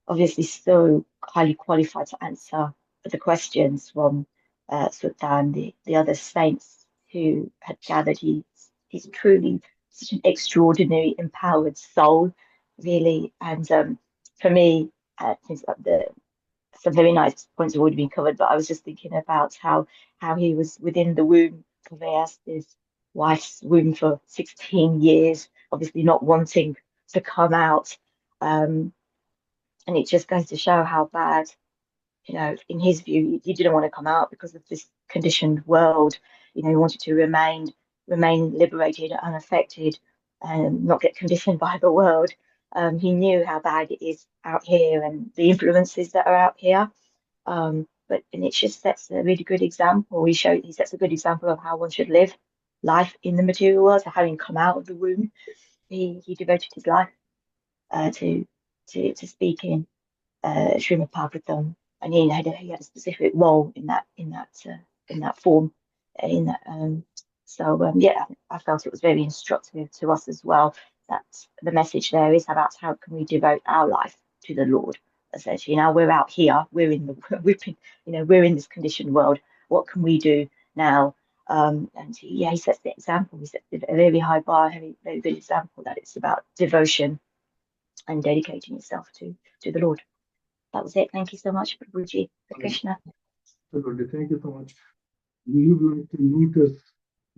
obviously so highly qualified to answer the questions from Sutta and the other saints who had gathered. He's truly such an extraordinary, empowered soul, really. And for me, things like some very nice points have already been covered, but I was just thinking about how he was within the womb of his wife's womb for 16 years, obviously not wanting to come out. And it just goes to show how bad, in his view, he didn't want to come out because of this conditioned world. He wanted to remain liberated, unaffected, and not get conditioned by the world. He knew how bad it is out here and the influences that are out here. And it just sets a really good example. He sets a good example of how one should live life in the material world. So having come out of the womb, he devoted his life to speaking Srimad Bhagavatam, and he had a specific role in that form. I felt it was very instructive to us as well. That the message there is about how can we devote our life to the Lord. Essentially, now we're out here, we're in this conditioned world. What can we do now? And he sets the example. He sets a very high bar, very, very good example that it's about devotion and dedicating yourself to the Lord. That was it. Thank you so much, Prabhuji. Krishna. Thank you so much. We would like to notice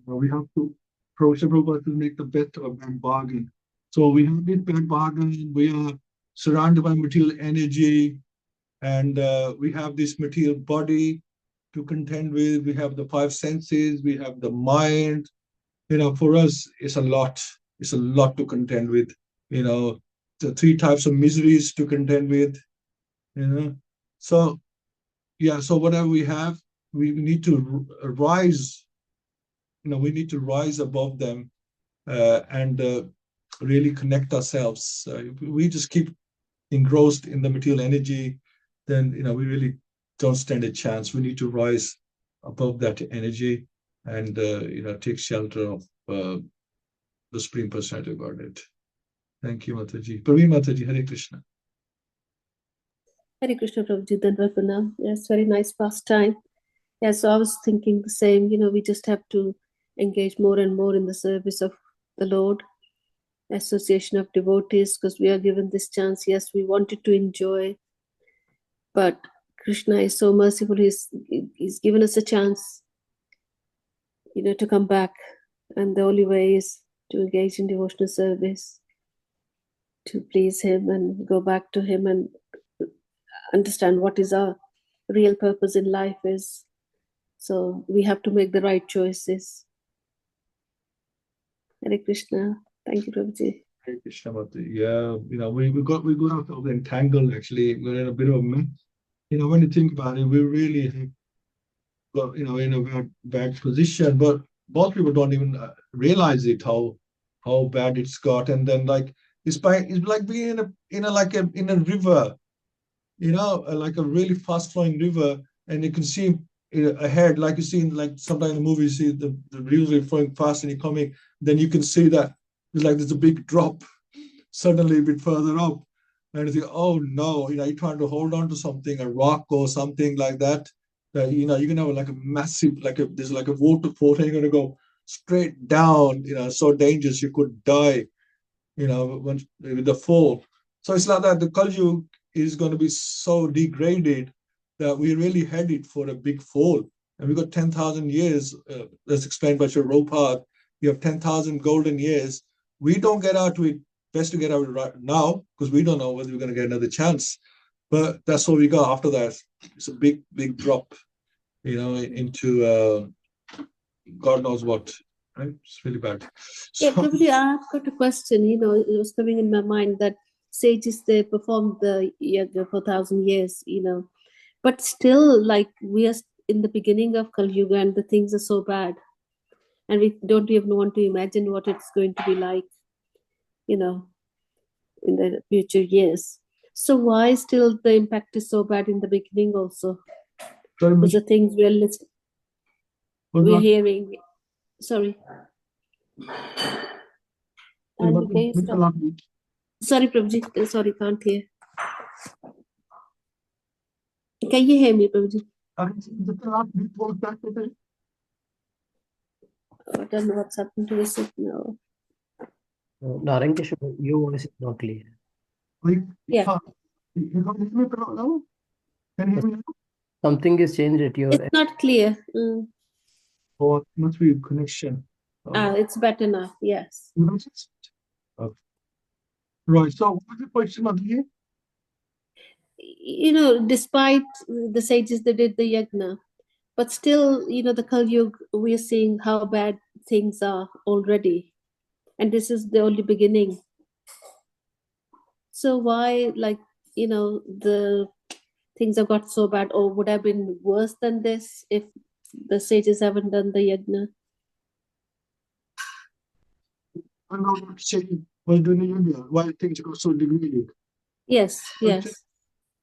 we have to Prabhupada to make the best of a bad bargain. So we have this bad bargain. We are surrounded by material energy, and we have this material body to contend with. We have the five senses. We have the mind. For us, it's a lot. It's a lot to contend with. The three types of miseries to contend with. So whatever we have, we need to rise. We need to rise above them and really connect ourselves. If we just keep engrossed in the material energy, then we really don't stand a chance. We need to rise above that energy and take shelter of the Supreme Personality of Godhead. Thank you, Mataji. Praveen Mataji, Hare Krishna. Hare Krishna, Prabhuji, Dandavana. Yes, very nice pastime. Yeah, so I was thinking the same, we just have to engage more and more in the service of the Lord, association of devotees, because we are given this chance. Yes, we wanted to enjoy, but Krishna is so merciful. He's given us a chance, to come back. And the only way is to engage in devotional service, to please him and go back to him and understand what is our real purpose in life is. So we have to make the right choices. Hare Krishna. Thank you, Prabhuji. Hare Krishna, Mataji. Yeah, we got out of the entangle, actually. We're in a bit of a mess. When you think about it, we really have got, in a bad position, but most people don't even realize it, how bad it's got. And then it's like being in a river, like a really fast flowing river, and you can see ahead, like you see in sometimes in the movie, you see the river flowing fast and you're coming, then you can see that there's a big drop suddenly a bit further up, and you think, oh no, you're trying to hold on to something, a rock or something like that, you're gonna have a massive, there's a waterfall, and you're gonna go straight down, so dangerous, you could die, with the fall. So it's like that. The Kali Yuga is going to be so degraded that we're really headed for a big fall. And we've got 10,000 years, as explained by Srila Prabhupada. We have 10,000 golden years. We don't get out of it. Best to get out of it right now, because we don't know whether we're going to get another chance. But that's all we got after that. It's a big, big drop, into God knows what. Right? It's really bad. Yeah, Prabhuji, I've got a question. It was coming in my mind that sages, they performed the yoga for 1,000 years, but still, we are in the beginning of Kali Yuga and the things are so bad. And we don't even want to imagine what it's going to be like, in the future years. So why still the impact is so bad in the beginning also? Because the things we're listening, we're hearing. Sorry. Sorry, Prabhuji. Sorry, can't hear. Can you hear me, Prabhuji? I don't know what's happened to this now. Narayan, your voice is not clear. Yeah. Can you hear me now? Something is changed at your It's not clear. Or it must be connection. It's better now. Yes. Okay. Right. So what's the question, Mataji? Despite the sages that did the yajna, but still, the Kali Yuga, we are seeing how bad things are already. And this is the only beginning. So why, the things have got so bad, or would have been worse than this if the sages haven't done the yajna? I'm not saying why doing the yoga, why things go so degraded. Yes, yes.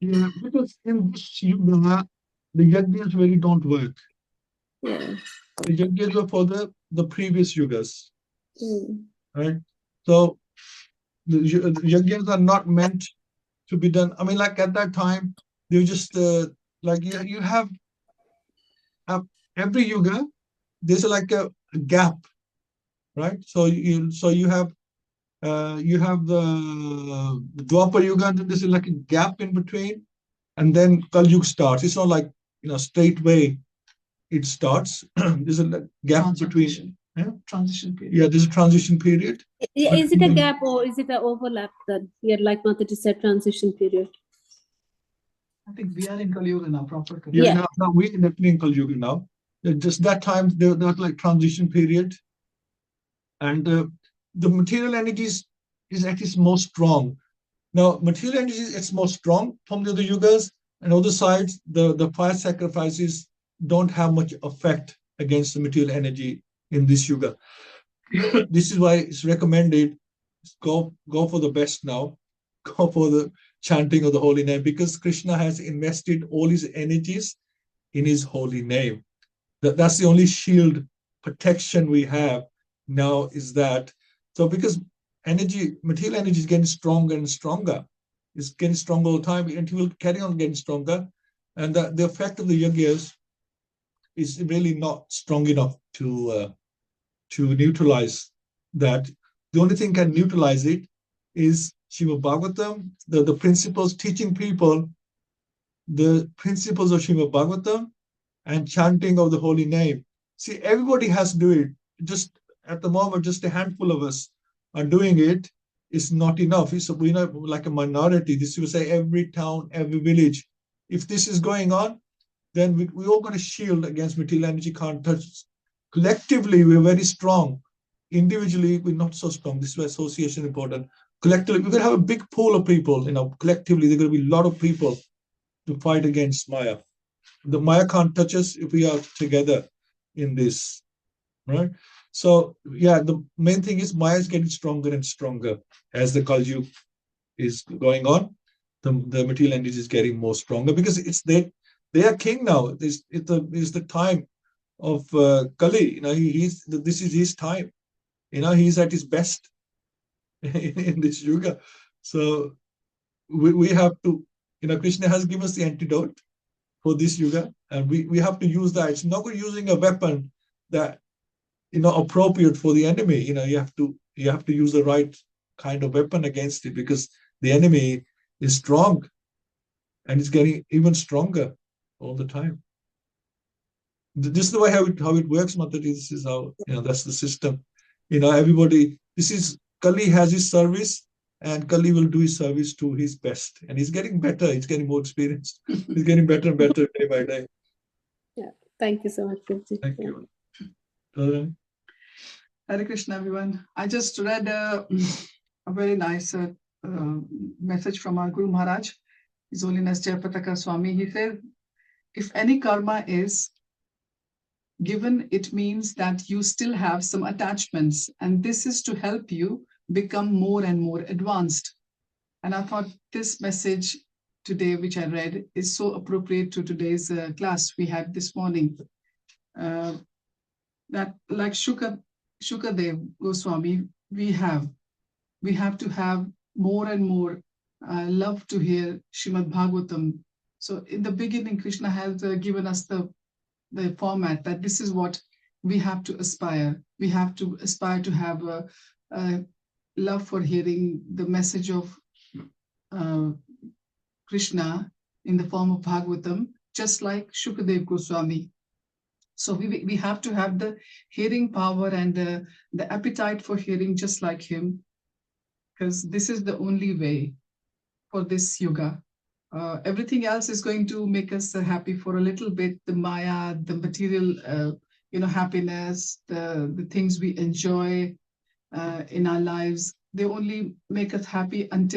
Yeah, because in this yuga, the yajnas really don't work. Yeah. The yajnas were for the previous yugas. Right? So the yajnas are not meant to be done. I mean, at that time, they were just you have every yuga, there's a gap, right? So you have the Dwapar Yuga, and then there's a gap in between, and then Kali Yuga starts. It's not straight way it starts. There's a gap between. Transition period. Yeah, there's a transition period. Is it a gap or is it an overlap then? Yeah, like Mataji said, transition period. I think we are in Kali Yuga now, proper Kali Yuga. Yeah, now we're definitely in Kali Yuga now. Just that time, there was transition period. And the material energy is at its most strong. Now, material energy is most strong from the other yugas, and other sides, the fire sacrifices don't have much effect against the material energy in this yuga. This is why it's recommended, go for the best now, go for the chanting of the holy name, because Krishna has invested all his energies in his holy name. That's the only shield protection we have now, is that So because energy, material energy is getting stronger and stronger. It's getting stronger all the time, and it will carry on getting stronger. And the effect of the yogis is really not strong enough to neutralize that. The only thing can neutralize it is Srimad Bhagavatam, the principles, teaching people the principles of Srimad Bhagavatam and chanting of the holy name. See, everybody has to do it. Just at the moment, just a handful of us are doing it. It's not enough. It's like a minority. This will say every town, every village. If this is going on, then we're all going to shield against material energy can't touch us. Collectively, we're very strong. Individually, we're not so strong. This is why association is important. Collectively, we're going to have a big pool of people. Collectively, there are going to be a lot of people to fight against Maya. The Maya can't touch us if we are together in this, right? So, yeah, the main thing is Maya is getting stronger and stronger as the Kali Yuga is going on. The material energy is getting more stronger because it's they are king now. It's the time of Kali. This is his time. He's at his best in this yuga. So we have to. Krishna has given us the antidote for this yuga, and we have to use that. It's not using a weapon that appropriate for the enemy. You have to use the right kind of weapon against it because the enemy is strong and it's getting even stronger all the time. This is the way how it works, Mataji. This is how that's the system. Everybody. This is Kali has his service, and Kali will do his service to his best, and he's getting better. He's getting more experienced. He's getting better and better day by day. Yeah, thank you so much, Prabhuji. Thank you. Hare Krishna, everyone. I just read a very nice message from our Guru Maharaj, His Holiness Jayapataka Swami. He said, if any karma is given, it means that you still have some attachments, and this is to help you become more and more advanced. And I thought this message today, which I read, is so appropriate to today's class we had this morning. That like Shukadev Goswami, we have to have more and more love to hear Srimad Bhagavatam. So in the beginning, Krishna has given us the format that this is what we have to aspire. We have to aspire to have a love for hearing the message of Krishna in the form of Bhagavatam, just like Shukadev Goswami. So we have to have the hearing power and the appetite for hearing just like him, because this is the only way for this yuga. Everything else is going to make us happy for a little bit. The Maya, the material, happiness, the things we enjoy in our lives, they only make us happy and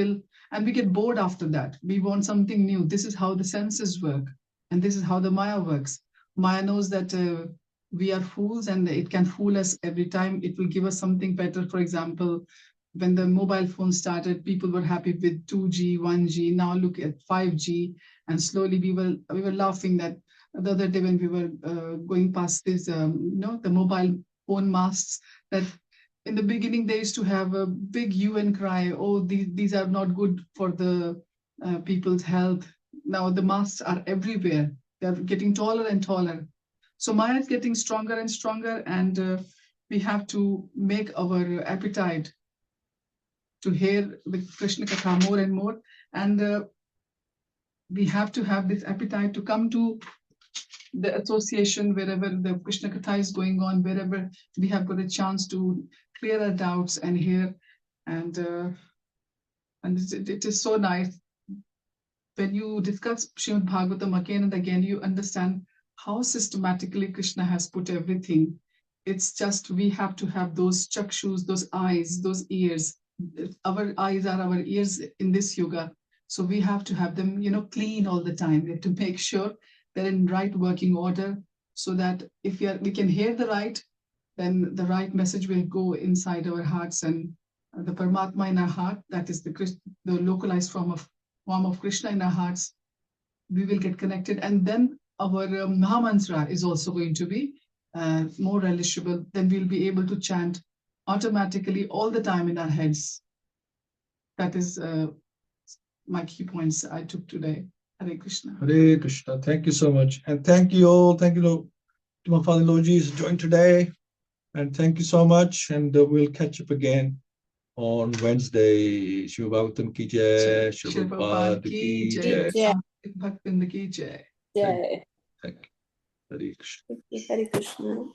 we get bored after that. We want something new. This is how the senses work, and this is how the Maya works. Maya knows that we are fools, and it can fool us every time. It will give us something better. For example, when the mobile phone started, people were happy with 2G, 1G. Now look at 5G, and slowly we were laughing that the other day when we were going past this, the mobile phone masts, that in the beginning they used to have a big hue and cry, oh, these are not good for the people's health. Now the masks are everywhere. They're getting taller and taller. So Maya is getting stronger and stronger, and we have to make our appetite to hear the Krishna Katha more and more. And we have to have this appetite to come to the association wherever the Krishna Katha is going on, wherever we have got a chance to clear our doubts and hear. And it is so nice. When you discuss Srimad Bhagavatam again and again, you understand how systematically Krishna has put everything. It's just we have to have those chakshus, those eyes, those ears. Our eyes are our ears in this yuga. So we have to have them, clean all the time. We have to make sure they're in right working order, so that if we can hear the right, then the right message will go inside our hearts, and the Paramatma in our heart, that is the localized form of Krishna in our hearts, we will get connected. And then our Mahamantra is also going to be more relishable. Then we'll be able to chant automatically all the time in our heads. That is my key points I took today. Hare Krishna. Hare Krishna. Thank you so much. And thank you all. Thank you to my Father Lordji who's joined today. And thank you so much. And we'll catch up again on Wednesday. Srimad Bhagavatam ki jai. Srila Prabhupada ki jai. Bhaktivedanta ki jai. Jai. Thank you. Hare Krishna. Hare Krishna.